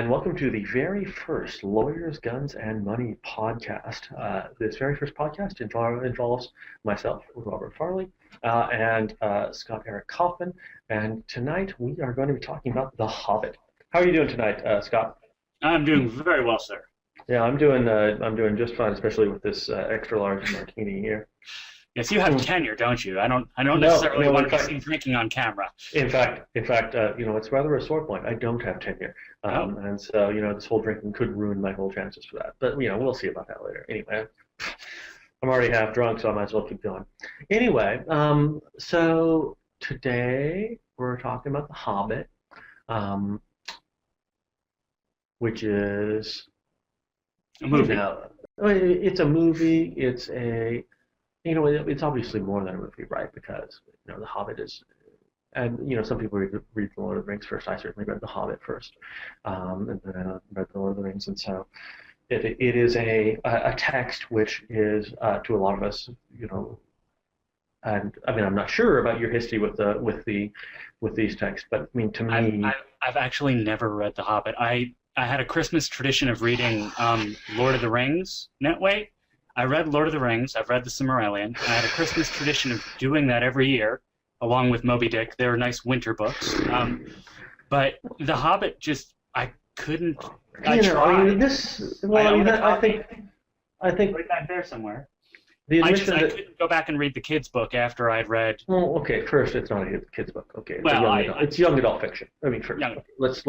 and welcome to the very first Lawyers, Guns, and Money podcast. This very first podcast involves myself, Robert Farley, and Scott Eric Kaufman. And tonight we are going to be talking about The Hobbit. How are you doing tonight, Scott? I'm doing very well, sir. Yeah, I'm doing just fine, especially with this extra large martini here. Yes, you have tenure, don't you? I don't No, necessarily no, want in to be fact, seen drinking on camera. in fact, it's rather a sore point. I don't have tenure, Oh, and so this whole drinking could ruin my whole chances for that. But we'll see about that later. Anyway, I'm already half drunk, so I might as well keep going. Anyway, so today we're talking about The Hobbit, um, which is a movie. it's a movie. It's obviously more than a movie, right? Because The Hobbit is, and some people read The Lord of the Rings first. I certainly read The Hobbit first, and then I read The Lord of the Rings, and so it is a text which is to a lot of us, and I mean I'm not sure about your history with these texts, but I mean to me, I've actually never read The Hobbit. I had a Christmas tradition of reading Lord of the Rings. No, wait. I read Lord of the Rings. I've read The Silmarillion. And I had a Christmas tradition of doing that every year, along with Moby Dick. They were nice winter books. But The Hobbit I couldn't. I tried. I think Right back there somewhere. the I admission that. couldn't go back and read the kids' book after I'd read. Well, okay. First, it's not a kid's book. Okay, it's Well, it's young adult fiction. I mean, first, Young. okay, let's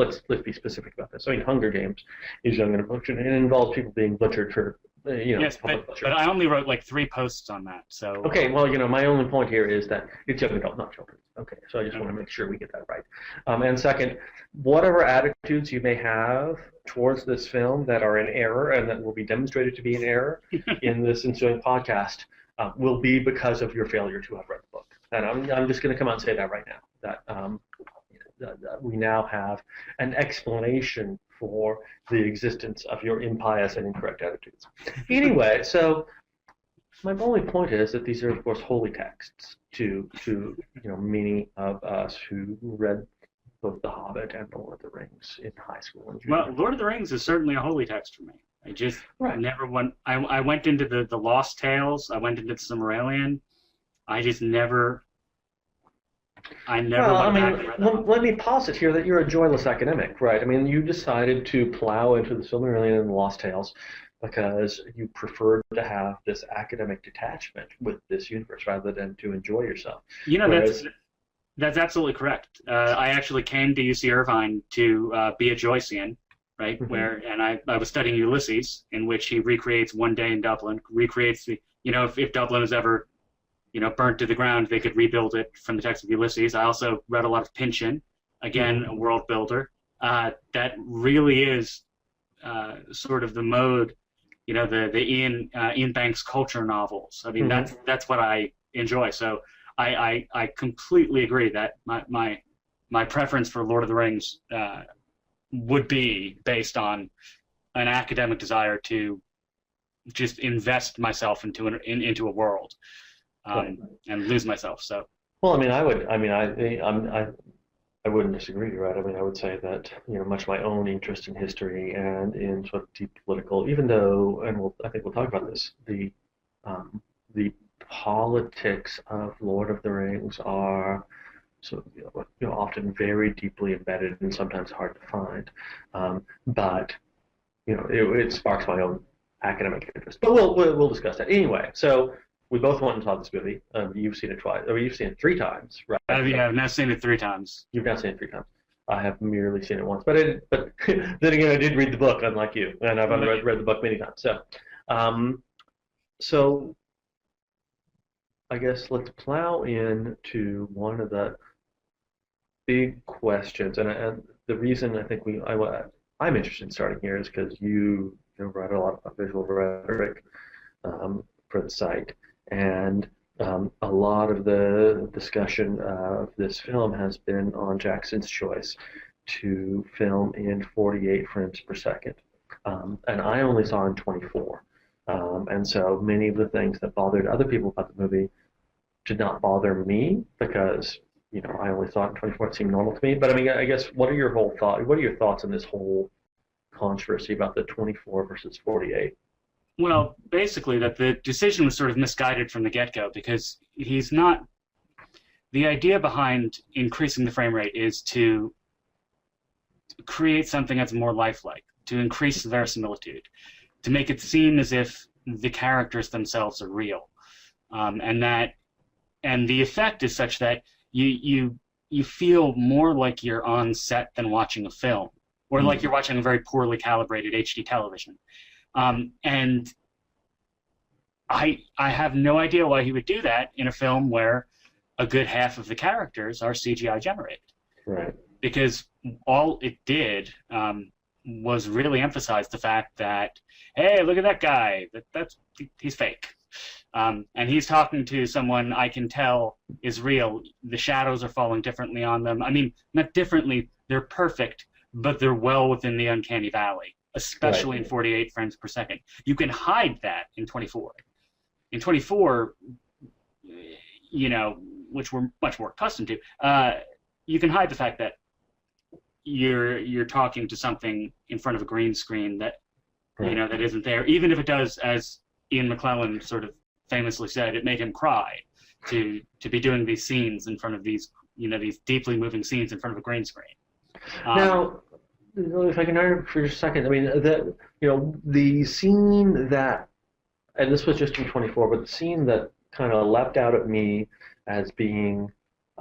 be specific about this. I mean, Hunger Games is young adult fiction, and it involves people being butchered for Yes, public but butchery. I only wrote like 3 posts on that. So Okay, well, my only point here is that it's young adult, not children. Okay, so I just want to make sure we get that right. And second, whatever attitudes you may have towards this film that are in error and that will be demonstrated to be in error in this ensuing podcast will be because of your failure to have read the book. And I'm just going to come out and say that right now, that we now have an explanation for the existence of your impious and incorrect attitudes. Anyway, so my only point is that these are, of course, holy texts to many of us who read both The Hobbit and The Lord of the Rings in high school and junior. Well, Lord of the Rings is certainly a holy text for me. I just Right. never went. I went into the Lost Tales. I went into the Silmarillion. I just never. I never Well, I went back mean, and read them. let me posit here that you're a joyless academic, right? I mean, you decided to plow into the Silmarillion and the Lost Tales because you preferred to have this academic detachment with this universe rather than to enjoy yourself. You know, Whereas, that's absolutely correct. I actually came to UC Irvine to be a Joycean, right? Mhm. And I was studying Ulysses, in which he recreates One Day in Dublin, recreates if Dublin is ever burnt to the ground, they could rebuild it from the text of Ulysses. I also read a lot of Pynchon, again, a world builder. That really is sort of the mode, the Ian Banks culture novels. I mean, Mhm. that's what I enjoy. So I completely agree that my preference for Lord of the Rings would be based on an academic desire to just invest myself into a world. Right. And lose myself. So Well, I mean, I wouldn't disagree, right? I mean, I would say that, much my own interest in history and in sort of deep political, even though, and I think we'll talk about this, the politics of Lord of the Rings are so, often very deeply embedded and sometimes hard to find. But, it sparks my own academic interest. But we'll discuss that anyway. So we both went and saw this movie. You've seen it twice, or you've seen it 3 times, right? I've now seen it 3 times. You've now seen it 3 times. I have merely seen it once, but then again, I did read the book, unlike you, and I've read the book many times. So I guess let's plow into one of the big questions, and the reason I think I'm interested in starting here is because you write a lot about visual rhetoric for the site. And a lot of the discussion of this film has been on Jackson's choice to film in 48 frames per second. And I only saw in 24. And so many of the things that bothered other people about the movie did not bother me because, I only saw it in 24. It seemed normal to me. But I mean, I guess, what are your thoughts on this whole controversy about the 24 versus 48? Well, basically, that the decision was sort of misguided from the get-go because he's not. The idea behind increasing the frame rate is to create something that's more lifelike, to increase the verisimilitude, to make it seem as if the characters themselves are real, and the effect is such that you feel more like you're on set than watching a film, or like you're watching a very poorly calibrated HD television. And I have no idea why he would do that in a film where a good half of the characters are CGI generated. Right. Because all it did was really emphasize the fact that, hey, look at that guy. He's fake. And he's talking to someone I can tell is real. The shadows are falling differently on them. I mean, not differently. They're perfect, but they're well within the uncanny valley, especially in 48 frames per second. You can hide that in 24. In 24, which we're much more accustomed to, you can hide the fact that you're talking to something in front of a green screen that that isn't there, even if it does, as Ian McClellan sort of famously said, it made him cry to be doing these scenes in front of these deeply moving scenes in front of a green screen. Now, if I can interrupt for just a second, I mean the scene that, and this was just in 24, but the scene that kind of leapt out at me as being,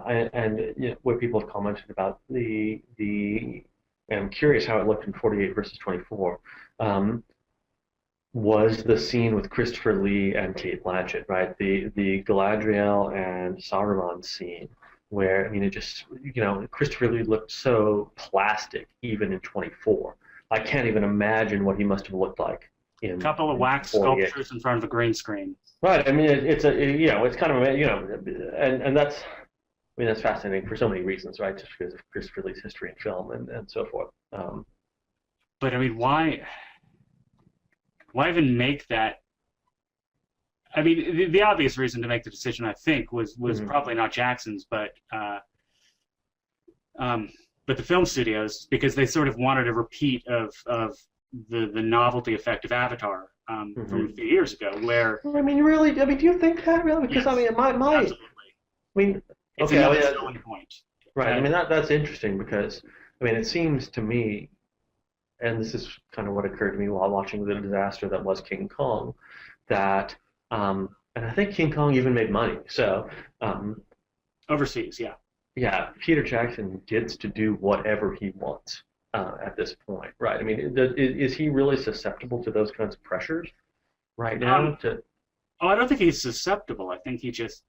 and what people have commented about and I'm curious how it looked in 48 versus 24, was the scene with Christopher Lee and Cate Blanchett, right? The Galadriel and Saruman scene, where it just Christopher Lee looked so plastic even in 24. I can't even imagine what he must have looked like in. A couple of wax sculptures in front of a green screen. Right. I mean, it's kind of and that's. I mean, that's fascinating for so many reasons, right? Just because of Christopher Lee's history in film and so forth. But I mean, why even make that? I mean, the obvious reason to make the decision, I think, was probably not Jackson's, but the film studios, because they sort of wanted a repeat of the novelty effect of Avatar from a few years ago, where. I mean, really? I mean, do you think that really? Because yes, I mean, absolutely. I mean. It's okay, another selling point. Right. I mean, that's interesting because, I mean, it seems to me, and this is kind of what occurred to me while watching the disaster that was King Kong, that, and I think King Kong even made money. So, overseas, yeah. Yeah, Peter Jackson gets to do whatever he wants at this point, right? I mean, is he really susceptible to those kinds of pressures right now? I don't think he's susceptible. I think he just.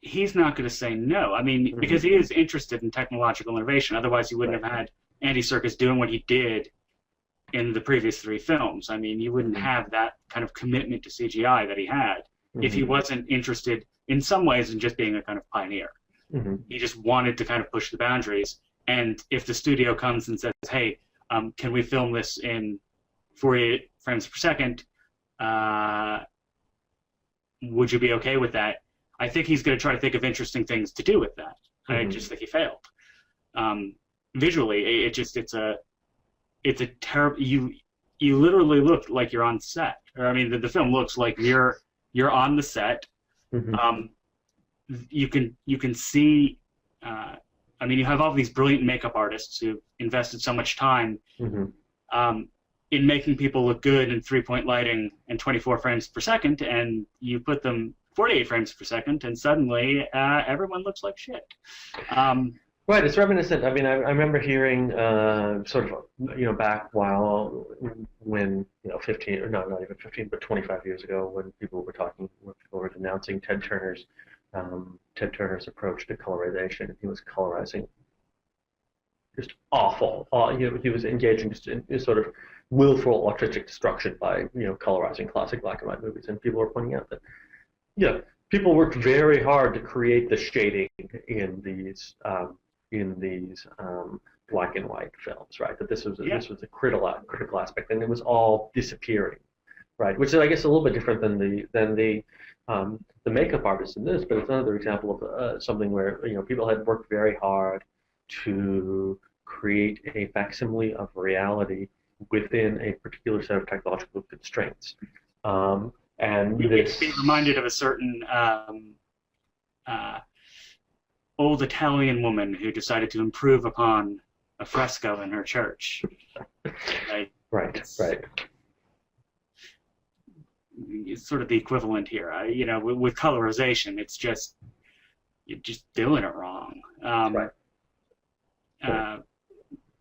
He's not going to say no. I mean, because he is interested in technological innovation. Otherwise, he wouldn't have had Andy Serkis doing what he did in the previous 3 films. I mean, you wouldn't have that kind of commitment to CGI that he had if he wasn't interested, in some ways, in just being a kind of pioneer. He just wanted to kind of push the boundaries. And if the studio comes and says, hey, can we film this in 48 frames per second? Would you be okay with that? I think he's going to try to think of interesting things to do with that. I just think he failed. Visually, it's a terrible. You literally look like you're on set. Or I mean, the film looks like you're on the set. You can see. I mean, you have all these brilliant makeup artists who invested so much time in making people look good in 3-point lighting and 24 frames per second, and you put them 48 frames per second, and suddenly everyone looks like shit. Right, it's reminiscent. I mean, I remember hearing sort of, back when 15, or no, not even 15, but 25 years ago, when people were denouncing Ted Turner's approach to colorization. He was colorizing just awful. He was engaging just in sort of willful artistic destruction by colorizing classic black and white movies, and people were pointing out that. Yeah, people worked very hard to create the shading in these black and white films, right? That this was a critical aspect, and it was all disappearing, right? Which is, I guess, a little bit different than the makeup artists in this, but it's another example of something where people had worked very hard to create a facsimile of reality within a particular set of technological constraints. And It's being reminded of a certain old Italian woman who decided to improve upon a fresco in her church. Right. It's sort of the equivalent here. With colorization, it's just you're just doing it wrong.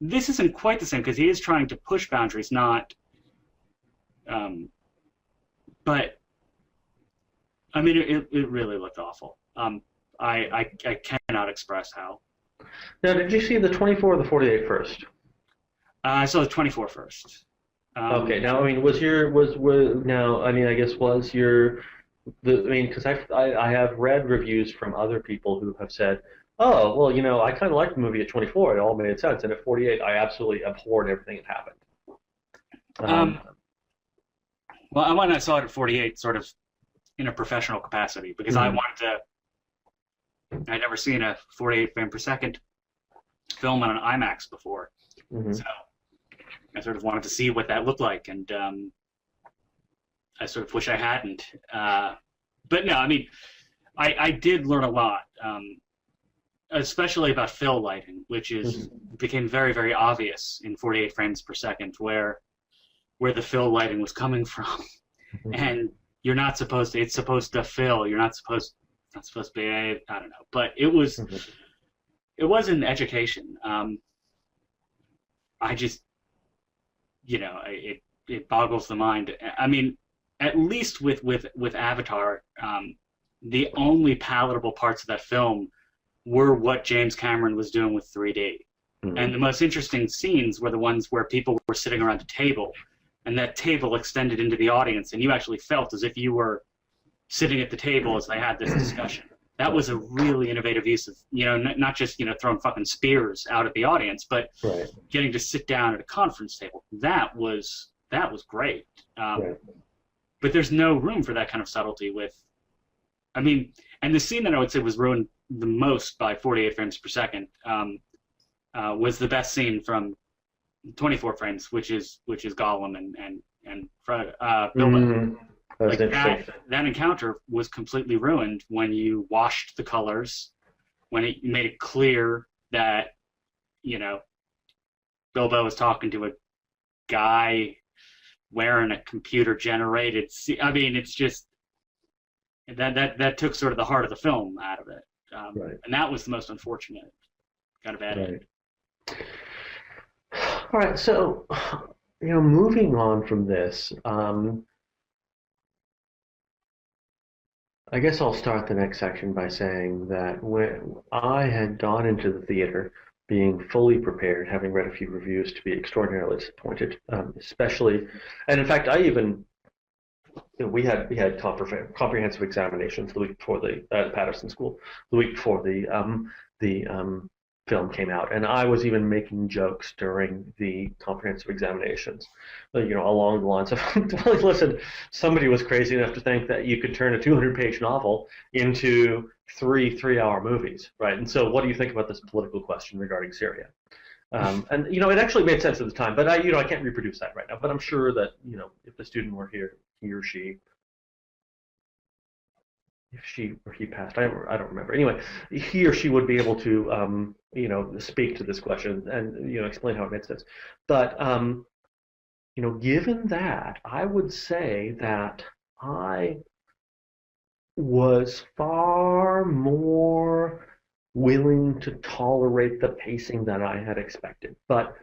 This isn't quite the same because he is trying to push boundaries, not. But I mean, it really looked awful. I cannot express how. Now, did you see the 24 or the 48 first? I saw the 24 first. Okay. Now, I mean, because I have read reviews from other people who have said, oh, well, I kind of liked the movie at 24. It all made sense, and at 48, I absolutely abhorred everything that happened. Well, when I saw it at 48, sort of in a professional capacity, because I wanted to. I'd never seen a 48 frame per second film on an IMAX before, so I sort of wanted to see what that looked like, and I sort of wish I hadn't. But no, I mean, I did learn a lot, especially about fill lighting, which became very, very obvious in 48 frames per second, where the fill lighting was coming from, and you're not supposed to. It's supposed to fill. You're not supposed to be. I don't know, but it was. It was an education. I just, it boggles the mind. I mean, at least with Avatar, the only palatable parts of that film were what James Cameron was doing with 3D. And the most interesting scenes were the ones where people were sitting around a table, and that table extended into the audience, and you actually felt as if you were sitting at the table as they had this discussion. That was a really innovative use of, not just, throwing fucking spears out at the audience, but getting to sit down at a conference table. That was great. But there's no room for that kind of subtlety and the scene that I would say was ruined the most by 48 frames per second was the best scene from 24 frames, which is Gollum and Bilbo. That encounter was completely ruined when you washed the colors, when it made it clear that, Bilbo was talking to a guy wearing a computer-generated. It's just that took sort of the heart of the film out of it, and that was the most unfortunate. Kind of added. All right, so moving on from this. I guess I'll start the next section by saying that when I had gone into the theater being fully prepared, having read a few reviews, to be extraordinarily disappointed, especially, and in fact, we had comprehensive examinations the week before the Patterson School, the week before the film came out, and I was even making jokes during the comprehensive examinations, along the lines of, well, listen, somebody was crazy enough to think that you could turn a 200-page novel into three-hour movies, right? And so, what do you think about this political question regarding Syria? And it actually made sense at the time, but I can't reproduce that right now. But I'm sure that if the student were here, he or she. If she or he passed, I don't remember. Anyway, he or she would be able to, speak to this question and, explain how it made sense. But, given that, I would say that I was far more willing to tolerate the pacing than I had expected. But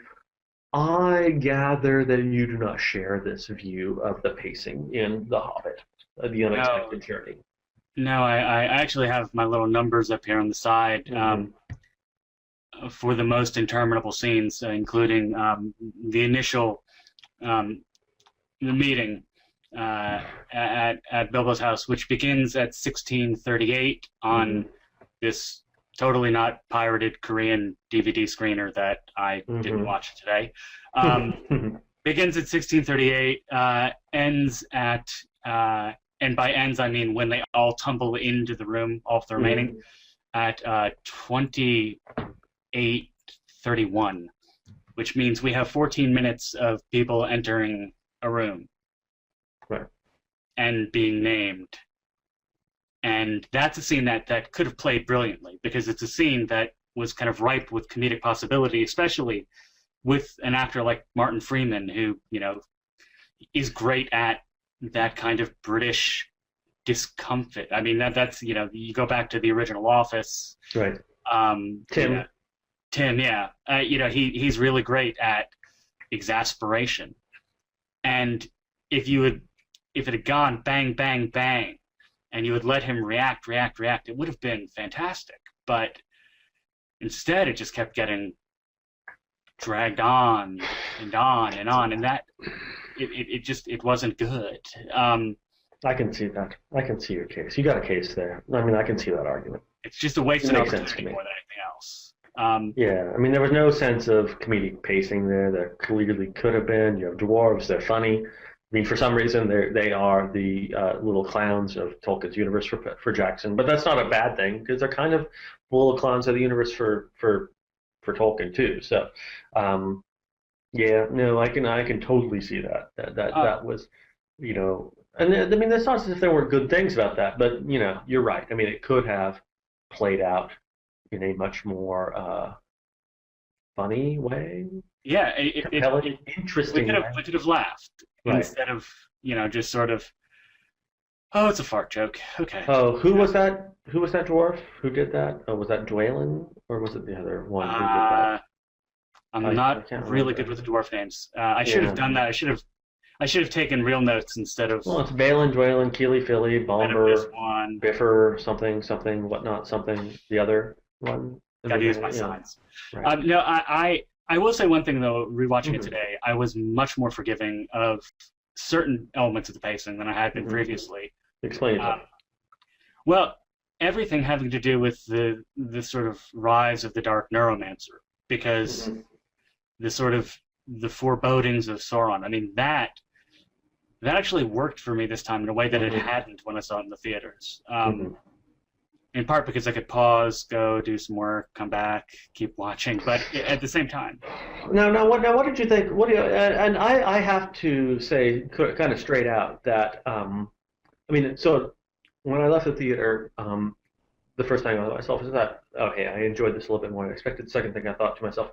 I gather that you do not share this view of the pacing in The Hobbit, The Unexpected Journey. No, I actually have my little numbers up here on the side for the most interminable scenes, including the initial meeting at Bilbo's house, which begins at 1638 on this totally not pirated Korean DVD screener that I didn't watch today. Begins at 1638, ends at and by ends, I mean when they all tumble into the room, all of the remaining, at 28:31. which means we have 14 minutes of people entering a room Right. and being named. And that's a scene that could have played brilliantly, because it's a scene that was kind of ripe with comedic possibility, especially with an actor like Martin Freeman, who, is great at that kind of British discomfort. I mean, that's, you go back to the original Office. Right. Tim. Tim. Tim, yeah. He's really great at exasperation. And if it had gone bang, bang, bang, and you had let him react, it would have been fantastic. But instead, it just kept getting dragged on and on and on, and that it wasn't good. I can see that. I can see your case. You got a case there. I mean, I can see that argument. It's just a wasted It makes sense to opportunity me. more than anything else. Yeah, I mean, there was no sense of comedic pacing there. There clearly could have been. You have dwarves; they're funny. I mean, for some reason, they are the little clowns of Tolkien's universe for Jackson, but that's not a bad thing because they're kind of little clowns of the universe for Tolkien too. So, yeah, no, I can totally see that. That was, and I mean, that's not as if there weren't good things about that, but you're right. I mean, it could have played out in a much more funny way, Yeah, compelling, interesting way. we could have laughed Right. instead of just sort of, oh, it's a fart joke. Okay. Oh, who was that? Who was that dwarf? Who did that? Oh, was that Dwalin, or was it the other one who did that? I'm I not can't really remember. good with the dwarf names. I should have done that. I should have taken real notes instead of Well, it's Balin, Dwalin, Keely, Philly, this Bomber, one. Biffer, something, whatnot, something. The other one. Gotta use my Yeah, signs. right. No, I will say one thing though. Rewatching it Mhm. today, I was much more forgiving of certain elements of the pacing than I had been Mhm. previously. Explain yourself. Well, everything having to do with the sort of rise of the Dark Neuromancer, because Mhm. the forebodings of Sauron. I mean, that actually worked for me this time in a way that it Mhm. hadn't when I saw it in the theaters. Mhm. In part because I could pause, go do some work, come back, keep watching, but at the same time. Now, what did you think? What do you? And I have to say, kind of straight out, that I mean, so when I left the theater, the first time I thought to myself is that, okay, I enjoyed this a little bit more than I expected. The second thing I thought to myself,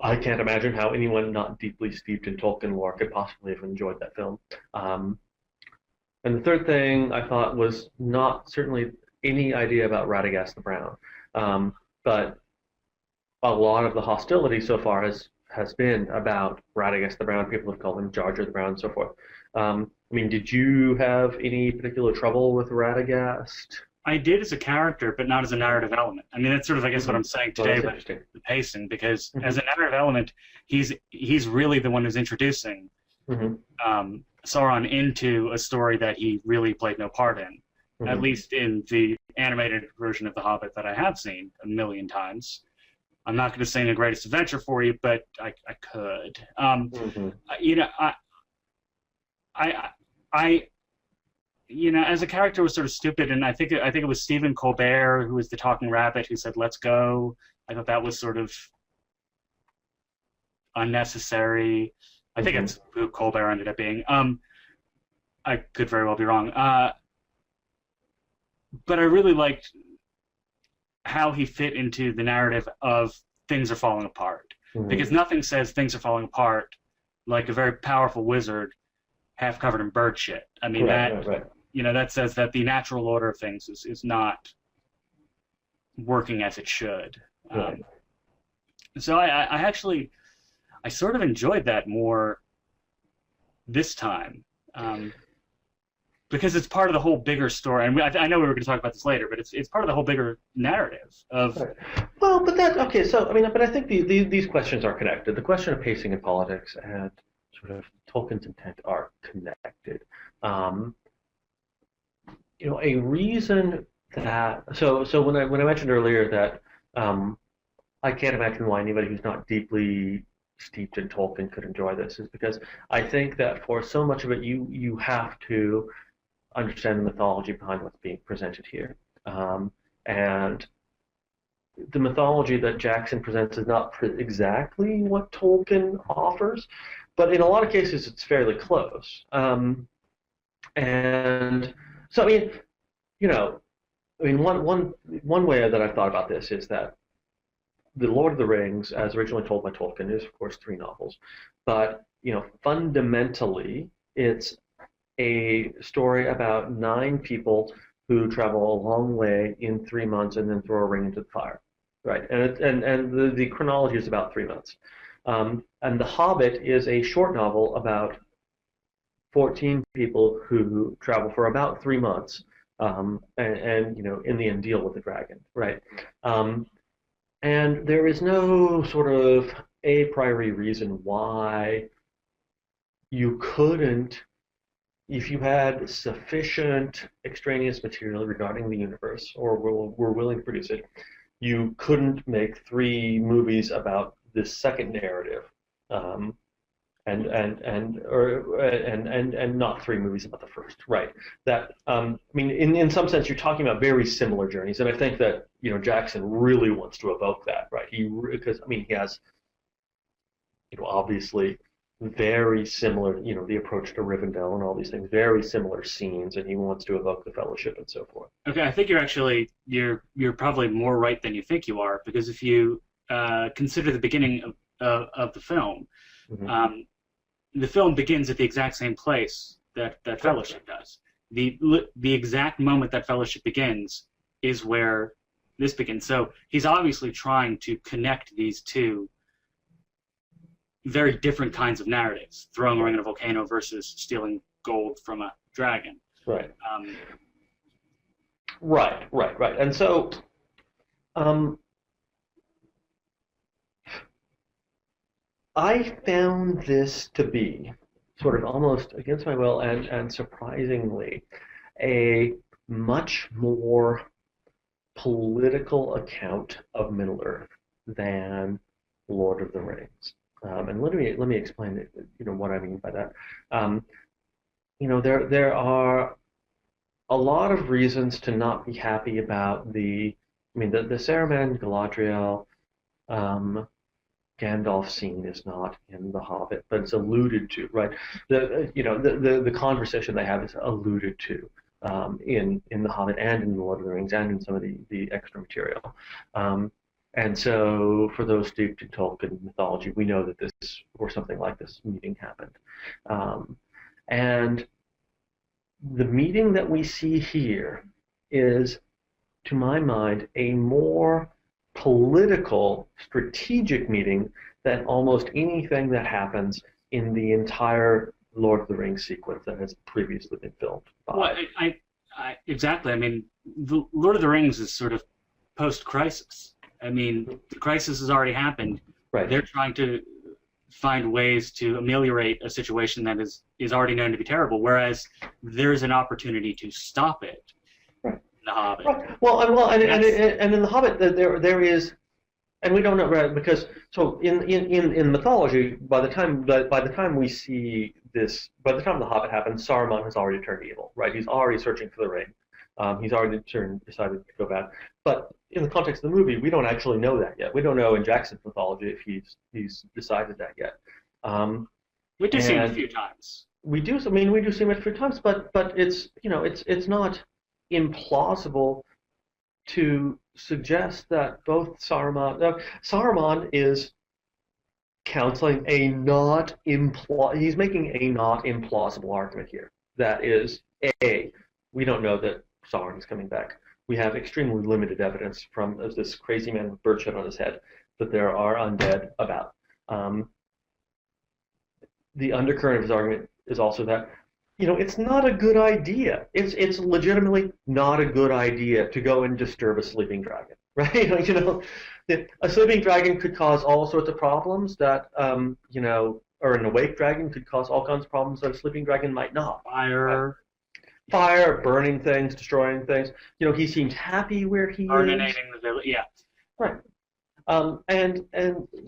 I can't imagine how anyone not deeply steeped in Tolkien lore could possibly have enjoyed that film. And the third thing I thought was not certainly any idea about Radagast the Brown, but a lot of the hostility so far has been about Radagast the Brown. People have called him Jar Jar the Brown and so forth. I mean, did you have any particular trouble with Radagast? I did as a character, but not as a narrative element. I mean, that's sort of, I guess, what I'm saying Well, today that's with interesting. the pacing, because Mhm. as a narrative element, he's really the one who's introducing Hmm. Sauron into a story that he really played no part in, at least in the animated version of The Hobbit that I have seen a million times. I'm not going to sing The Greatest Adventure for you, but I could. Hmm. I as a character was sort of stupid, and I think it was Stephen Colbert who was the talking rabbit who said "Let's go." I thought that was sort of unnecessary. I think it's who Colbert ended up being. I could very well be wrong. But I really liked how he fit into the narrative of things are falling apart, because nothing says things are falling apart like a very powerful wizard half covered in bird shit. I mean, Right. that says that the natural order of things is not working as it should. Right. So I sort of enjoyed that more this time, because it's part of the whole bigger story. And I know we were going to talk about this later, but it's part of the whole bigger narrative of. Right. Well, but that okay. So I mean, but I think these questions are connected. The question of pacing in politics and sort of Tolkien's intent are connected. A reason that so when I mentioned earlier that I can't imagine why anybody who's not deeply steeped in Tolkien could enjoy this is because I think that for so much of it you have to understand the mythology behind what's being presented here, and the mythology that Jackson presents is not exactly what Tolkien offers, but in a lot of cases it's fairly close. And so, I mean, you know, I mean, one way that I've thought about this is that the Lord of the Rings, as originally told by Tolkien, is of course three novels, but fundamentally it's a story about nine people who travel a long way in 3 months and then throw a ring into the fire, right? And the chronology is about 3 months. And The Hobbit is a short novel about 14 people who travel for about 3 months, and in the end deal with the dragon, right? And there is no sort of a priori reason why you couldn't, if you had sufficient extraneous material regarding the universe, or were willing to produce it, you couldn't make 3 movies about this second narrative, and not 3 movies about the first, right? That I mean, in some sense, you're talking about very similar journeys, and I think that Jackson really wants to evoke that, right? Because I mean, he has obviously very similar, the approach to Rivendell and all these things, very similar scenes, and he wants to evoke the Fellowship and so forth. Okay, I think you're probably more right than you think you are, because if you consider the beginning of the film, Mm-hmm. The film begins at the exact same place that Fellowship does. The exact moment that Fellowship begins is where this begins. So he's obviously trying to connect these two very different kinds of narratives: throwing a ring in a volcano versus stealing gold from a dragon. Right. Right. And so, I found this to be sort of almost against my will and surprisingly a much more political account of Middle-earth than Lord of the Rings. And let me explain it, what I mean by that. There are a lot of reasons to not be happy about the Saruman, Galadriel, Gandalf scene is not in The Hobbit, but it's alluded to, right? The conversation they have is alluded to in The Hobbit and in The Lord of the Rings and in some of the extra material. And so, for those steeped in Tolkien mythology, we know that this or something like this meeting happened. And the meeting that we see here is, to my mind, a more political, strategic meeting than almost anything that happens in the entire Lord of the Rings sequence that has previously been filmed. Well, exactly. I mean, the Lord of the Rings is sort of post-crisis. I mean, the crisis has already happened. Right. They're trying to find ways to ameliorate a situation that is already known to be terrible, whereas there's an opportunity to stop it. The Hobbit. Right. Well, and in The Hobbit, there is, and we don't know, right? Because so in mythology, by the time we see this, by the time The Hobbit happens, Saruman has already turned evil, right? He's already searching for the ring. He's already decided to go bad. But in the context of the movie, we don't actually know that yet. We don't know in Jackson's mythology if he's decided that yet. We do see him a few times. We do. I mean, we do see him a few times, but it's it's not implausible to suggest that both Saruman is counseling he's making a not implausible argument here. That is, we don't know that Sauron is coming back. We have extremely limited evidence from this crazy man with bird shit on his head that there are undead about. The undercurrent of his argument is also that it's not a good idea. It's legitimately not a good idea to go and disturb a sleeping dragon, right? A sleeping dragon could cause all sorts of problems that or an awake dragon could cause all kinds of problems that a sleeping dragon might not. Fire, burning things, destroying things. He seems happy where he is. Originating the village, yeah. Right. And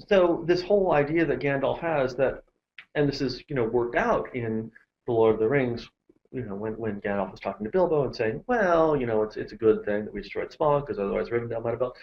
so this whole idea that Gandalf has that, and this is worked out in The Lord of the Rings, when Gandalf was talking to Bilbo and saying, well, it's a good thing that we destroyed Smaug because otherwise Rivendell might have built.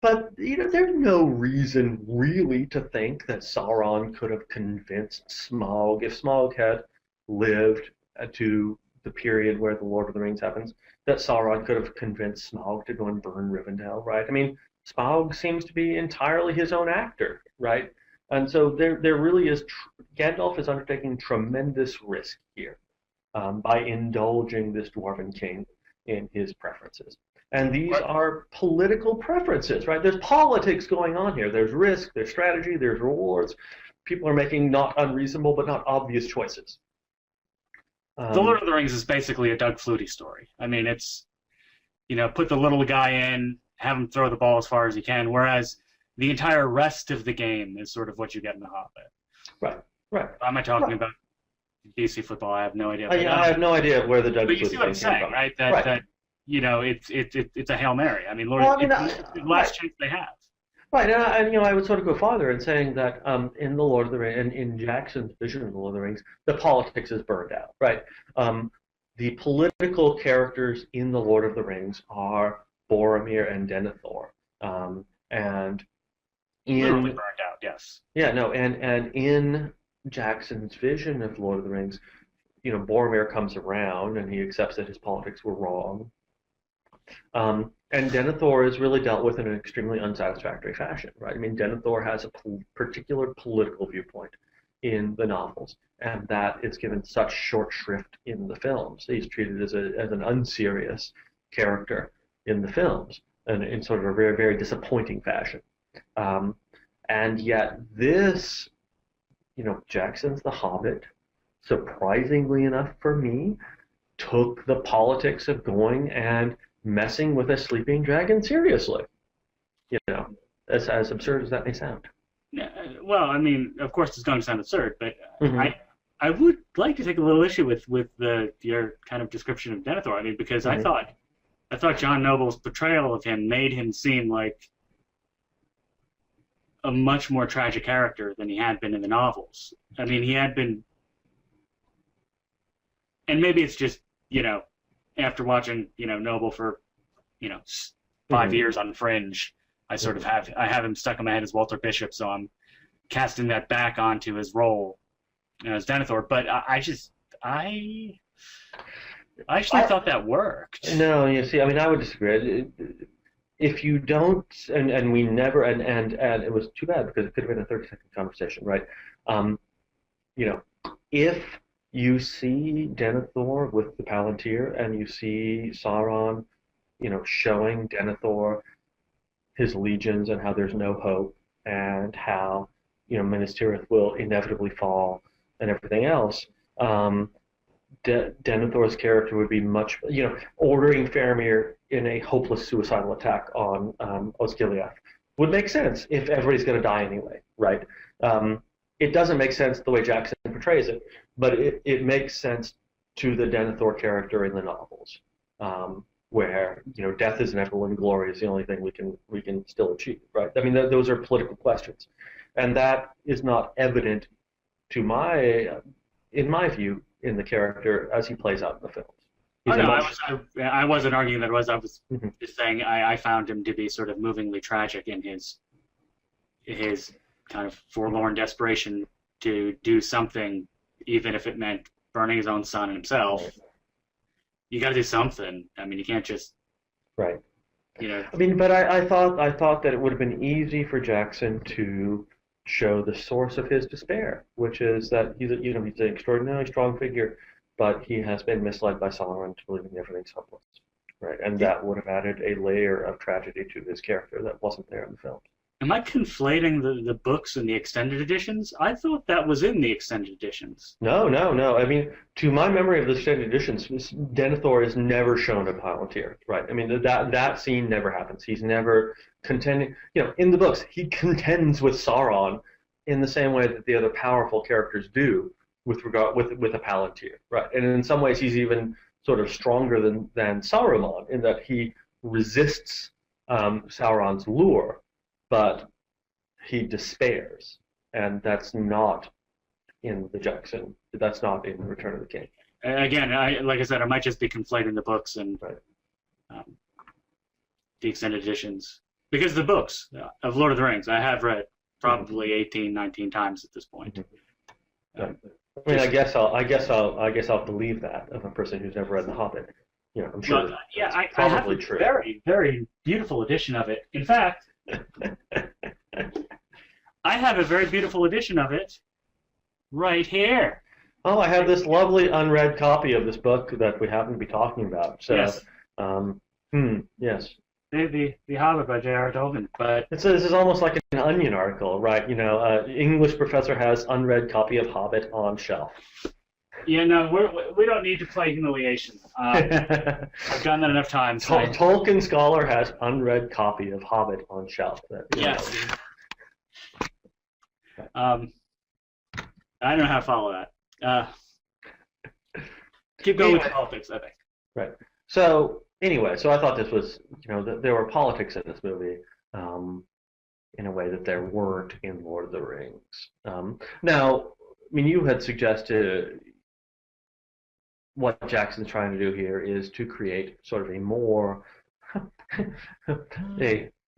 But there's no reason really to think that Sauron could have convinced Smaug if Smaug had lived to the period where the Lord of the Rings happens, that Sauron could have convinced Smaug to go and burn Rivendell, right? I mean, Smaug seems to be entirely his own actor, right? And so there really is Gandalf is undertaking tremendous risk here by indulging this dwarven king in his preferences. And these are political preferences, right? There's politics going on here. There's risk, there's strategy, there's rewards. People are making not unreasonable but not obvious choices. The Lord of the Rings is basically a Doug Flutie story. I mean, it's, put the little guy in, have him throw the ball as far as he can, whereas the entire rest of the game is sort of what you get in The Hobbit. Right, right. Am I talking about BC football? I have no idea. I have no idea where the Doug Flutie But you see what I'm saying, right? That it's a Hail Mary. I mean, it's the last chance they have. Right, and I would sort of go farther in saying that in the Lord of the Rings, and in Jackson's vision of the Lord of the Rings, the politics is burned out, right? The political characters in the Lord of the Rings are Boromir and Denethor, and literally burned out, yes. Yeah, no, and in Jackson's vision of Lord of the Rings, Boromir comes around and he accepts that his politics were wrong. And Denethor is really dealt with in an extremely unsatisfactory fashion, right? I mean, Denethor has a particular political viewpoint in the novels, and that is given such short shrift in the films. He's treated as an unserious character in the films, and in sort of a very, very disappointing fashion. And yet this, Jackson's The Hobbit, surprisingly enough for me, took the politics of going and messing with a sleeping dragon seriously. As absurd as that may sound. Yeah, well, I mean, of course it's going to sound absurd, but I would like to take a little issue with your kind of description of Denethor. I mean, because I thought John Noble's portrayal of him made him seem like a much more tragic character than he had been in the novels. I mean, he had been, and maybe it's just, after watching, Noble for, 5 years on Fringe, I sort of have him stuck in my head as Walter Bishop, so I'm casting that back onto his role as Denethor. But I actually thought that worked. No, you see, I mean, I would disagree. If you don't, and we never, and it was too bad because it could have been a 30-second conversation, right? If you see Denethor with the Palantir, and you see Sauron, showing Denethor his legions and how there's no hope, and how, Minas Tirith will inevitably fall, and everything else, Denethor's character would be much, ordering Faramir in a hopeless suicidal attack on Osgiliath would make sense if everybody's going to die anyway, right? It doesn't make sense the way Jackson portrays it, but it makes sense to the Denethor character in the novels, where death is inevitable and glory is the only thing we can still achieve, right? I mean, those are political questions, and that is not evident in my view, in the character as he plays out in the films. I wasn't arguing that it was. I was just saying I found him to be sort of movingly tragic in his kind of forlorn desperation to do something, even if it meant burning his own son and himself. Right. You got to do something. I mean, you can't just. Right. I mean, but I thought that it would have been easy for Jackson to show the source of his despair, which is that he's an extraordinarily strong figure, but he has been misled by Sauron to believing everything's hopeless, right? And that would have added a layer of tragedy to his character that wasn't there in the film. Am I conflating the books and the extended editions? I thought that was in the extended editions. No. I mean, to my memory of the extended editions, Denethor is never shown a Palantir, right? I mean, that scene never happens. He's never contending. In the books, he contends with Sauron in the same way that the other powerful characters do with a Palantir, right? And in some ways, he's even sort of stronger than Saruman in that he resists Sauron's lure, but he despairs, and that's not in the Jackson. That's not in Return of the King. Again, like I said, I might just be conflating the books and right. The extended editions. because the books of Lord of the Rings I have read probably 18, 19 times at this point. Mm-hmm. I mean, I guess I'll believe that of a person who's never read The Hobbit. You know, I'm sure. Well, yeah, I have probably a true. very, very beautiful edition of it. In fact, I have a very beautiful edition of it right here. Oh, I have this lovely unread copy of this book that we happen to be talking about. So, Yes. Yes. The Hobbit by J.R. Tolkien, but This is almost like an Onion article, right? You know, English professor has unread copy of Hobbit on shelf. yeah, no, we don't need to play humiliation. I've done that enough times. Tolkien scholar has unread copy of Hobbit on shelf. Yes. I don't know how to follow that. Keep going with politics, I think. Right. So anyway, so I thought this was, you know, there were politics in this movie in a way that there weren't in Lord of the Rings. Now, I mean, you had suggested what Jackson's trying to do here is to create sort of a more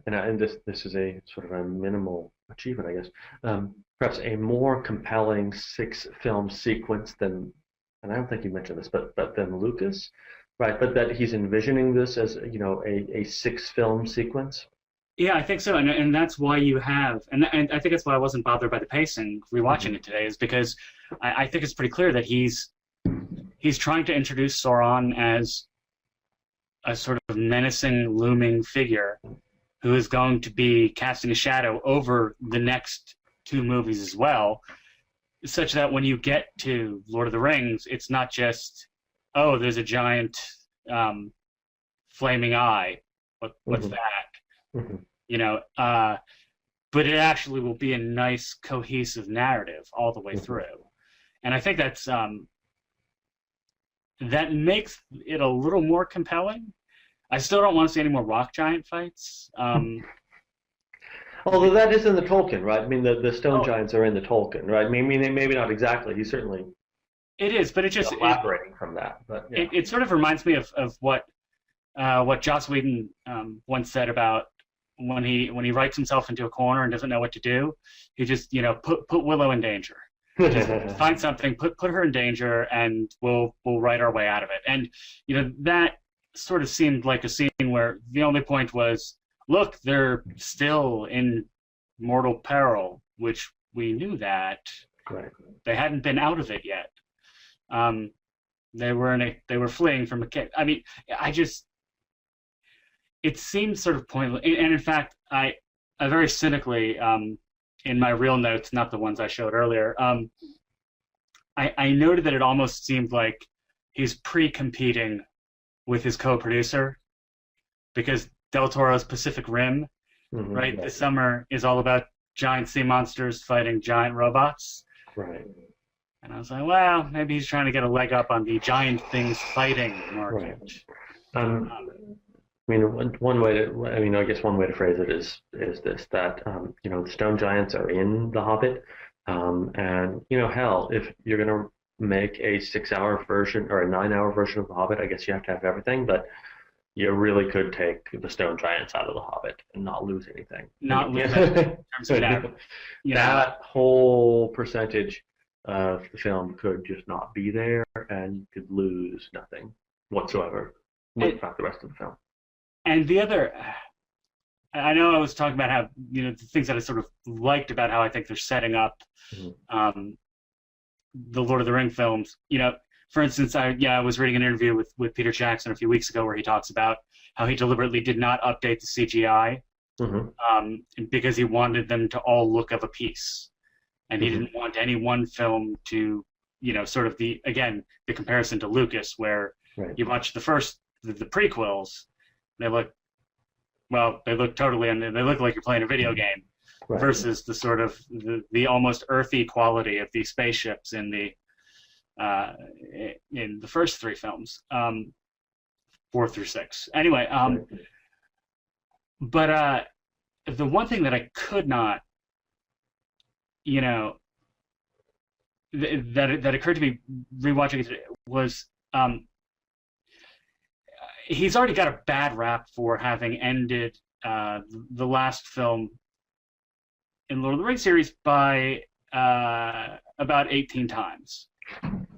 and this is a sort of a minimal achievement, I guess. Perhaps a more compelling 6-film sequence than, and I don't think you mentioned this, but than Lucas, right? But that he's envisioning this as, you know, a 6-film sequence. Yeah, I think so, and that's why you have, and I think that's why I wasn't bothered by the pacing rewatching it today, is because I think it's pretty clear that he's trying to introduce Sauron as a sort of menacing, looming figure who is going to be casting a shadow over the next 2 movies as well, such that when you get to Lord of the Rings, it's not just, oh, there's a giant flaming eye. What's that? Mm-hmm. You know, but it actually will be a nice, cohesive narrative all the way through. And I think that's that makes it a little more compelling. I still don't want to see any more rock giant fights. Although that is in the Tolkien, right? I mean, the stone giants are in the Tolkien, right? I mean, maybe not exactly. He's certainly it is, but it just elaborating from that. But yeah. it sort of reminds me of what Joss Whedon once said about when he writes himself into a corner and doesn't know what to do. He just, you know, put Willow in danger. Just find something, put her in danger, and we'll write our way out of it. And you know, that sort of seemed like a scene where the only point was, look, they're still in mortal peril, which we knew that. Right. They hadn't been out of it yet. They were fleeing from a kid. I mean, it seemed sort of pointless. And in fact, I very cynically, in my real notes, not the ones I showed earlier, I noted that it almost seemed like he's pre-competing with his co-producer, because Del Toro's Pacific Rim, right, this summer is all about giant sea monsters fighting giant robots. Right. And I was like, well, maybe he's trying to get a leg up on the giant things fighting market. Right. I mean, one way to, I mean, I guess one way to phrase it is this, that, you know, the stone giants are in The Hobbit, and, you know, hell, if you're going to make a 6-hour version or a 9-hour version of The Hobbit, I guess you have to have everything, but you really could take the stone giants out of The Hobbit and not lose anything. Not lose anything in terms of that whole percentage of the film could just not be there, and you could lose nothing whatsoever with the rest of the film. And the other, I know I was talking about how, you know, the things that I sort of liked about how I think they're setting up the Lord of the Ring films. You know, for instance, I was reading an interview with Peter Jackson a few weeks ago where he talks about how he deliberately did not update the CGI because he wanted them to all look of a piece. And he didn't want any one film to, you know, sort of the comparison to Lucas, where you watch the prequels, they look totally, and they look like you're playing a video game, versus the sort of the almost earthy quality of these spaceships in the first 3 films, 4 through 6. Anyway, but the one thing that I could not, you know, that occurred to me rewatching it today was, he's already got a bad rap for having ended the last film in Lord of the Rings series by about 18 times.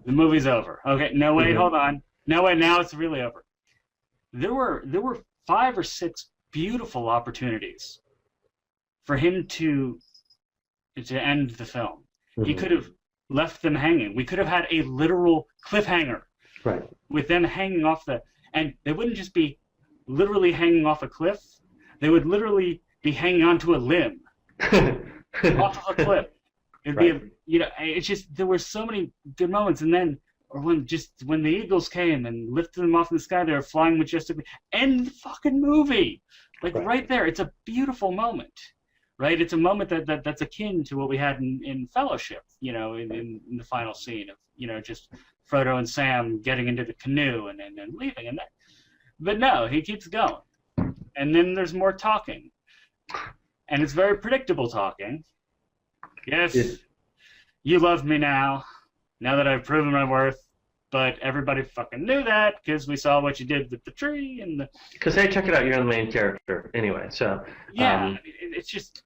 The movie's over. Okay, no wait, hold on. No wait, now it's really over. There were 5 or 6 beautiful opportunities for him to end the film. He could have left them hanging. We could have had a literal cliffhanger, right, with them hanging off and they wouldn't just be literally hanging off a cliff. They would literally be hanging onto a limb off of a cliff. It'd right. be, it's just, there were so many good moments. And then, or when the eagles came and lifted them off in the sky, they were flying majestically. End the fucking movie. Like right there, it's a beautiful moment. Right? It's a moment that's akin to what we had in Fellowship, in the final scene of, just Frodo and Sam getting into the canoe and leaving. But no, he keeps going. And then there's more talking. And it's very predictable talking. Yes, you love me now that I've proven my worth. But everybody fucking knew that because we saw what you did with the tree and Because, hey, check it out, you're the main character anyway, so... Yeah, it's just...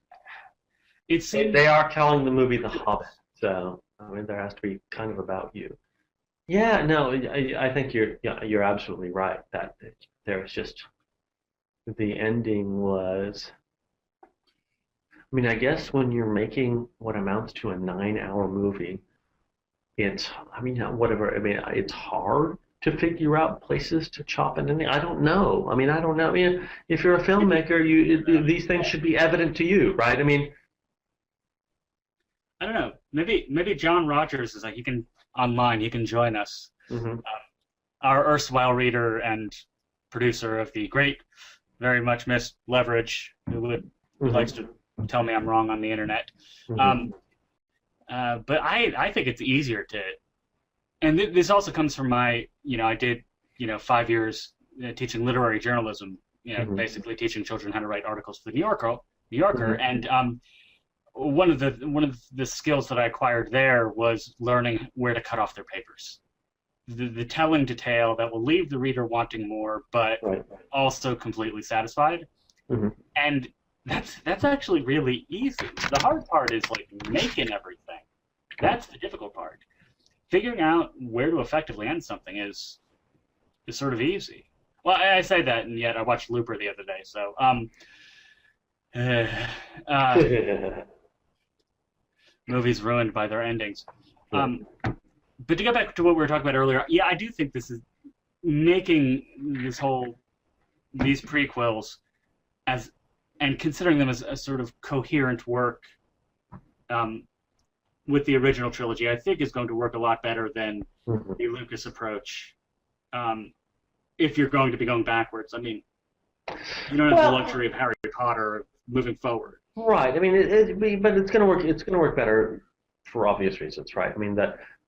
It seems... They are calling the movie The Hobbit, so, there has to be kind of about you. Yeah, no, I think you're absolutely right, that there's just... The ending was... I guess when you're making what amounts to a 9-hour movie, it's hard to figure out places to chop an ending. I don't know. I don't know. If you're a filmmaker, these things should be evident to you, right? I don't know. Maybe John Rogers is like, you can join us. Our erstwhile reader and producer of the great, very much missed Leverage, who likes to tell me I'm wrong on the internet. But I think it's easier to, and this also comes from my, I did, 5 years teaching literary journalism, basically teaching children how to write articles for the New Yorker, and one of the skills that I acquired there was learning where to cut off their papers. The telling detail that will leave the reader wanting more, but also completely satisfied. And that's actually really easy. The hard part is like making everything. That's the difficult part. Figuring out where to effectively end something is sort of easy. Well, I say that, and yet I watched Looper the other day, so movies ruined by their endings. But to get back to what we were talking about earlier, yeah, I do think this is making these prequels and considering them as a sort of coherent work with the original trilogy, I think is going to work a lot better than the Lucas approach. If you're going to be going backwards, you don't have the luxury of Harry Potter moving forward. Right. But it's going to work. It's going to work better for obvious reasons, right?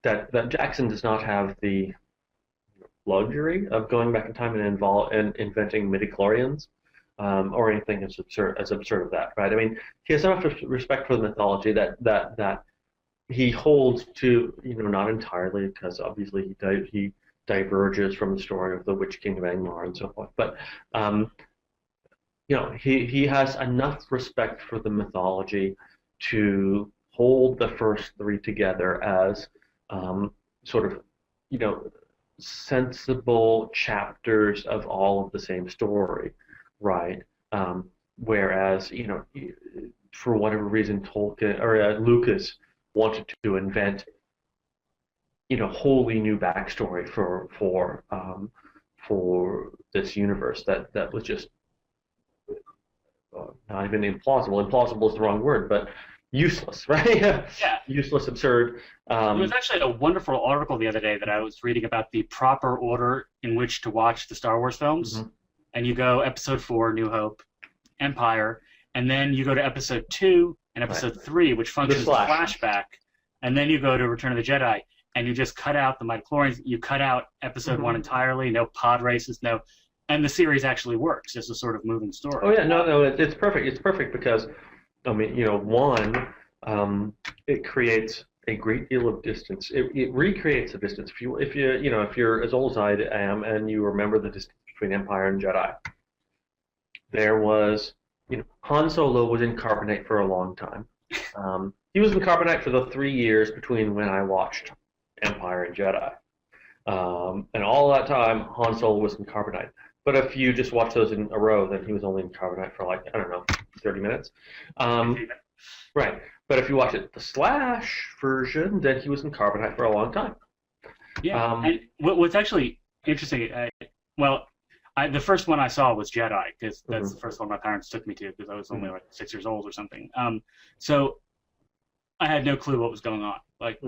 That Jackson does not have the luxury of going back in time and inventing midichlorians. Or anything as absurd as that, right? He has enough respect for the mythology that he holds to, not entirely, because obviously he diverges from the story of the Witch King of Angmar and so forth. But he has enough respect for the mythology to hold the first 3 together as sort of, sensible chapters of all of the same story. Right. Whereas, for whatever reason, Tolkien or Lucas wanted to invent, wholly new backstory for this universe that was just not even implausible. Implausible is the wrong word, but useless, right? Yeah. Useless, absurd. There was actually a wonderful article the other day that I was reading about the proper order in which to watch the Star Wars films. And you go Episode 4, New Hope, Empire, and then you go to Episode 2 and Episode 3, which functions as a flashback, and then you go to Return of the Jedi, and you just cut out the midichlorians, you cut out Episode 1 entirely, no pod races, and the series actually works as a sort of moving story. Oh yeah, no, it's perfect. It's perfect because, one, it creates a great deal of distance. It recreates the distance. If you're as old as I am and you remember the distance between Empire and Jedi, there was Han Solo was in carbonite for a long time. He was in carbonite for the 3 years between when I watched Empire and Jedi. And all that time, Han Solo was in carbonite. But if you just watch those in a row, then he was only in carbonite for like, I don't know, 30 minutes. Right. But if you watch it the Slash version, then he was in carbonite for a long time. Yeah. And what's actually interesting, the first one I saw was Jedi, because that's the first one my parents took me to, because I was only like 6 years old or something. So I had no clue what was going on. Like,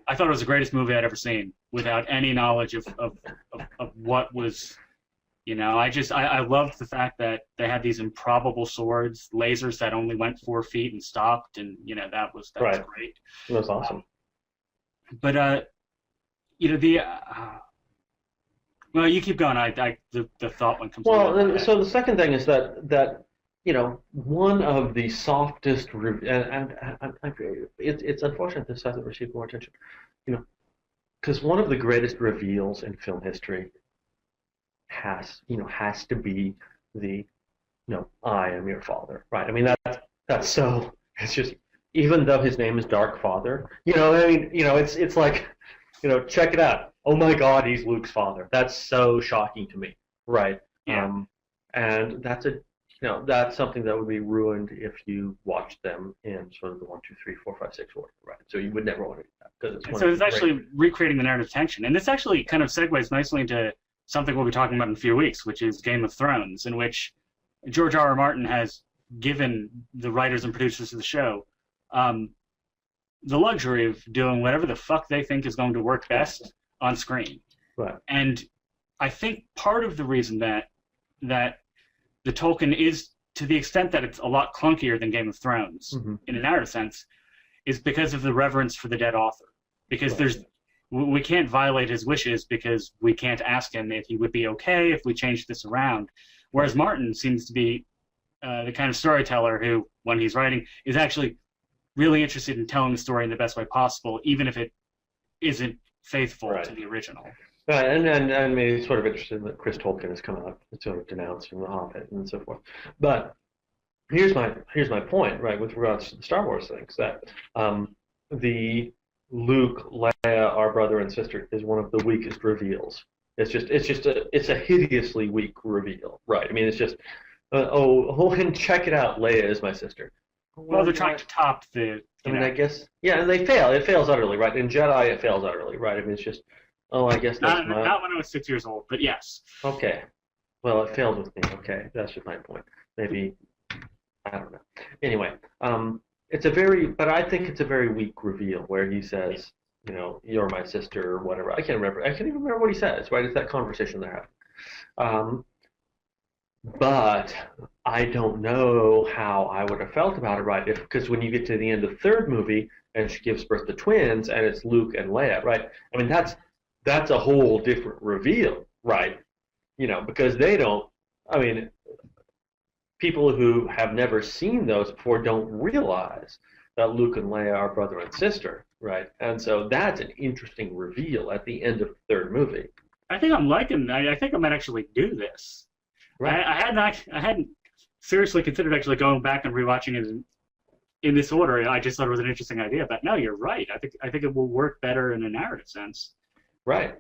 I thought it was the greatest movie I'd ever seen, without any knowledge of what was, I loved the fact that they had these improbable swords, lasers that only went 4 feet and stopped, and that was great. That was awesome. But well, you keep going. The thought one comes. Well, so the second thing is that one of the softest, and it's unfortunate this hasn't received more attention, because one of the greatest reveals in film history has to be the, I am your father, right? I mean that's so. It's just, even though his name is Dark Father, it's like, check it out. Oh my God, he's Luke's father. That's so shocking to me, right? Yeah. And that's something that would be ruined if you watched them in sort of the 1, 2, 3, 4, 5, 6 order, right? So you would never want to do that, because it's actually recreating the narrative tension, and this actually kind of segues nicely into something we'll be talking about in a few weeks, which is Game of Thrones, in which George R. R. Martin has given the writers and producers of the show the luxury of doing whatever the fuck they think is going to work best on screen. Right. And I think part of the reason that the Tolkien is, to the extent that it's a lot clunkier than Game of Thrones, in a narrative sense, is because of the reverence for the dead author. Because we can't violate his wishes, because we can't ask him if he would be okay if we changed this around. Whereas Martin seems to be the kind of storyteller who, when he's writing, is actually really interested in telling the story in the best way possible, even if it isn't faithful to the original. Right, and maybe sort of interested that Chris Tolkien has come out to sort of denounce The Hobbit and so forth. But here's my point, right, with regards to the Star Wars things, that the Luke, Leia, our brother and sister, is one of the weakest reveals. It's a hideously weak reveal, right? I mean, it's just, and check it out, Leia is my sister. Well, they're trying to top the. I guess, yeah, and they fail. It fails utterly, right? In Jedi, it fails utterly, right? I mean, it's just, I guess that's not when I was 6 years old, but yes. Okay. Well, it failed with me. Okay, that's just my point. Maybe, I don't know. Anyway, but I think it's a very weak reveal where he says, you're my sister or whatever. I can't even remember what he says, right? It's that conversation they're having. But I don't know how I would have felt about it, right? Because when you get to the end of the third movie and she gives birth to twins and it's Luke and Leia, right? I mean, that's a whole different reveal, right? Because they don't. I mean, people who have never seen those before don't realize that Luke and Leia are brother and sister, right? And so that's an interesting reveal at the end of the third movie. I think I think I might actually do this. Right. I hadn't seriously considered actually going back and rewatching it in this order. I just thought it was an interesting idea. But no, you're right. I think it will work better in a narrative sense. Right.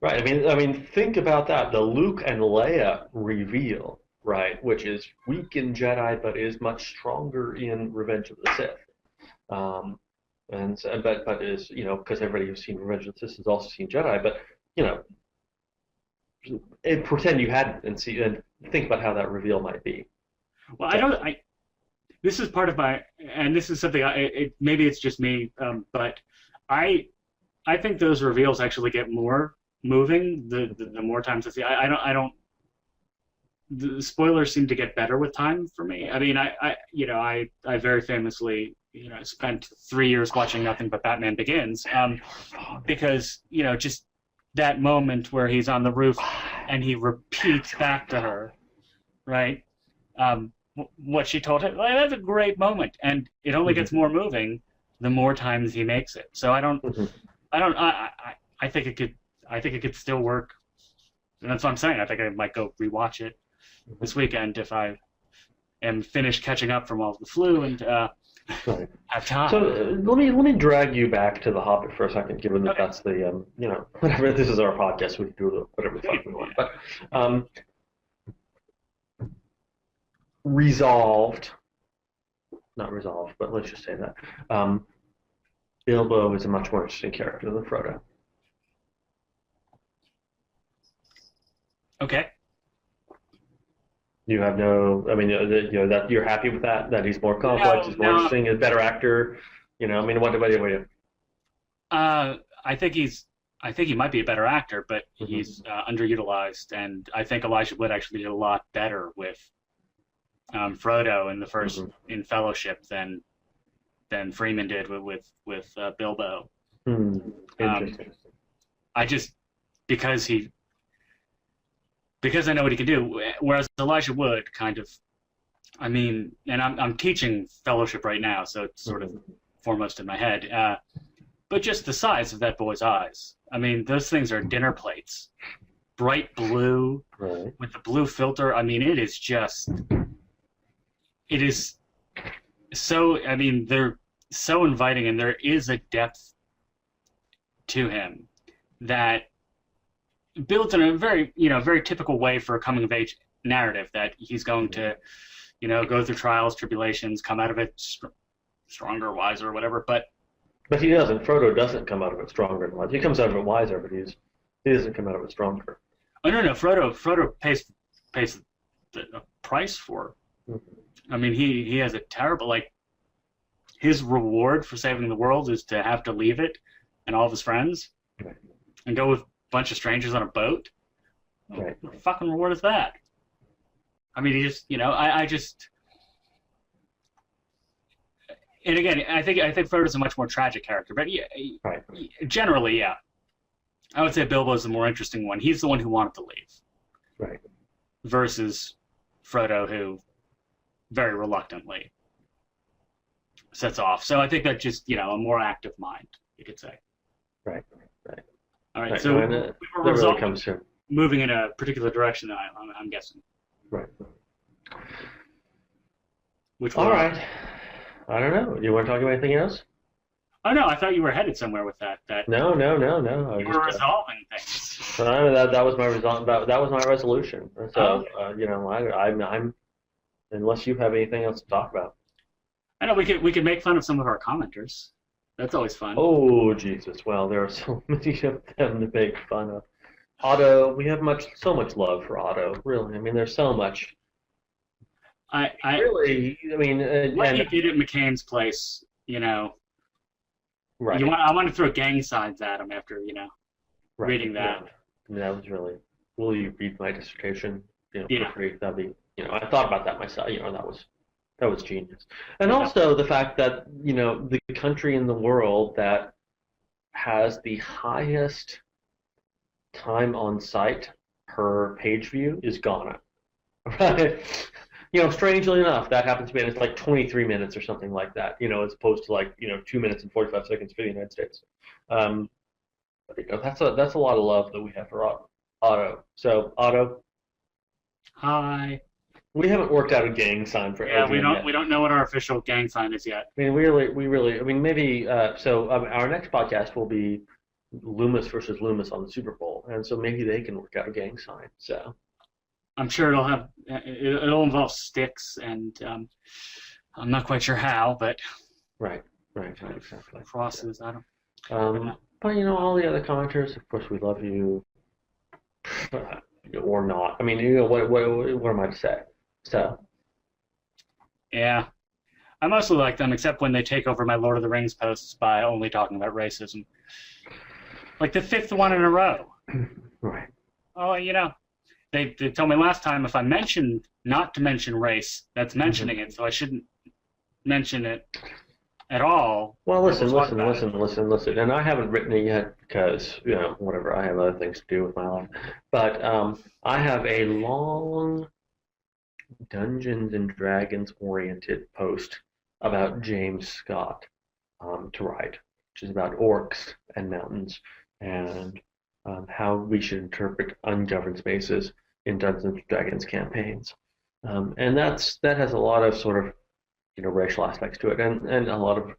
I mean, think about that. The Luke and Leia reveal, right, which is weak in Jedi but is much stronger in Revenge of the Sith. But is, because everybody who's seen Revenge of the Sith has also seen Jedi. But pretend you hadn't, and think about how that reveal might be. Well, this is part of my, and this is something maybe it's just me, but I think those reveals actually get more moving the more times I see. I don't. The spoilers seem to get better with time for me. I mean, I very famously spent 3 years watching nothing but Batman Begins, because just that moment where he's on the roof and he repeats back to her, right? What she told him. Like, that's a great moment, and it only gets more moving the more times he makes it. So I think it could still work, and that's what I'm saying. I think I might go rewatch it this weekend if I am finished catching up from all the flu and Right. have time. So let me drag you back to the Hobbit for a second, given that Okay. that's the whatever, this is our podcast, we can do whatever the fuck we want. But resolved, not resolved, but let's just say that Bilbo is a much more interesting character than Frodo. Okay. You have no, I mean, that you're happy with that? That he's more complex, No, he's more no. interesting, a better actor. I mean, what do you? I think he might be a better actor, but he's underutilized, and I think Elijah Wood actually did a lot better with Frodo in the first in Fellowship than Freeman did with Bilbo. Interesting. I just because I know what he can do, whereas Elijah Wood kind of, I mean, and I'm teaching Fellowship right now, so it's sort of foremost in my head. But just the size of that boy's eyes. I mean, those things are dinner plates. Bright blue Right. with the blue filter. I mean, it is so, I mean, they're so inviting, and there is a depth to him that built in a very, very typical way for a coming of age narrative, that he's going to, go through trials, tribulations, come out of it stronger, wiser, whatever. But he doesn't. Frodo doesn't come out of it stronger than wiser. He comes out of it wiser, but he doesn't come out of it stronger. oh no, Frodo pays the price for it. Mm-hmm. I mean, he has a terrible, like, his reward for saving the world is to have to leave it and all of his friends Right. and go with a bunch of strangers on a boat. Right. What fucking reward is that? I mean, he just, I just. And again, I think Frodo's a much more tragic character, but yeah, Right. generally, yeah, I would say Bilbo's the more interesting one. He's the one who wanted to leave, Right. versus Frodo, who very reluctantly sets off. So I think that just, a more active mind, you could say. Right. All right, Right. so And we that were really comes to moving in a particular direction, I'm guessing. right. Which All one? right. I don't know. You want to talk about anything else? Oh no, I thought you were headed somewhere with that. That No. I was you were just, resolving things. that was my result. That was my resolution. So I'm unless you have anything else to talk about. I know we could make fun of some of our commenters. That's always fun. Oh Jesus! Well, there are so many of them to make fun of. Otto, we have so much love for Otto. Really, I mean, there's so much. I Really, I mean, what and you did at McCain's place, right, I want to throw gang signs at him after right, reading that. yeah. I mean, that was really. Will you read my dissertation? Yeah. For free. That'd be. I thought about that myself. That was genius. And also the fact that the country in the world that has the highest time on site per page view is Ghana. Right? Strangely enough, that happens to be, and it's like 23 minutes or something like that, as opposed to like 2 minutes and 45 seconds for the United States. But, that's a lot of love that we have for Otto. So Otto, Hi. we haven't worked out a gang sign for Yeah, Adrian yet. we don't know what our official gang sign is yet. I mean, I mean, maybe. So our next podcast will be Loomis versus Loomis on the Super Bowl, and so maybe they can work out a gang sign. So I'm sure it'll involve sticks, and I'm not quite sure how, but right, exactly. crosses. I don't. But all the other commenters, of course, we love you, or not. I mean, what am I to say? So. Yeah. I mostly like them, except when they take over my Lord of the Rings posts by only talking about racism. Like the 5th one in a row. Right. Oh, they told me last time if I mentioned not to mention race, that's mentioning it, so I shouldn't mention it at all. Well, listen, We'll talk about it. and I haven't written it yet because whatever, I have other things to do with my life. But I have a long Dungeons and Dragons oriented post about James Scott to write, which is about orcs and mountains and how we should interpret ungoverned spaces in Dungeons and Dragons campaigns. And that has a lot of sort of racial aspects to it, and a lot of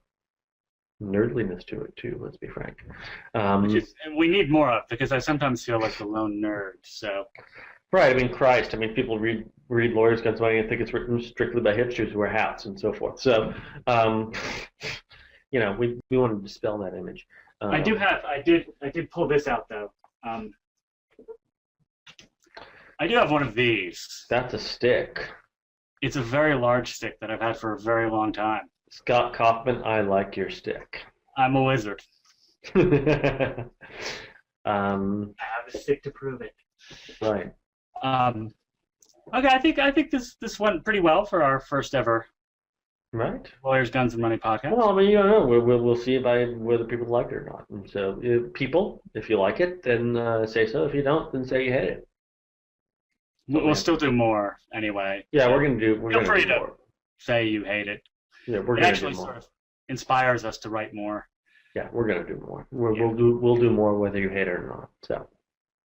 nerdliness to it too. Let's be frank. Which is we need more of, because I sometimes feel like the lone nerd. So Right. I mean, Christ. I mean, people read Lawyers Guns Money and think it's written strictly by hipsters who wear hats and so forth. So, we want to dispel that image. I did pull this out though. I do have one of these. That's a stick. It's a very large stick that I've had for a very long time. Scott Kaufman, I like your stick. I'm a wizard. I I have a stick to prove it. Right. Okay, I think this went pretty well for our first ever Right. Lawyers, Guns, and Money podcast. Well, I mean, you don't know. We'll see whether people like it or not. And so, if you like it, then say so. If you don't, then say you hate it. We'll still do more anyway. Yeah, so we're gonna do. We're feel gonna free do to more. say you hate it. Yeah, we're It gonna actually do more. sort of inspires us to write more. Yeah, we're gonna do more. Yeah. We'll do more whether you hate it or not. So.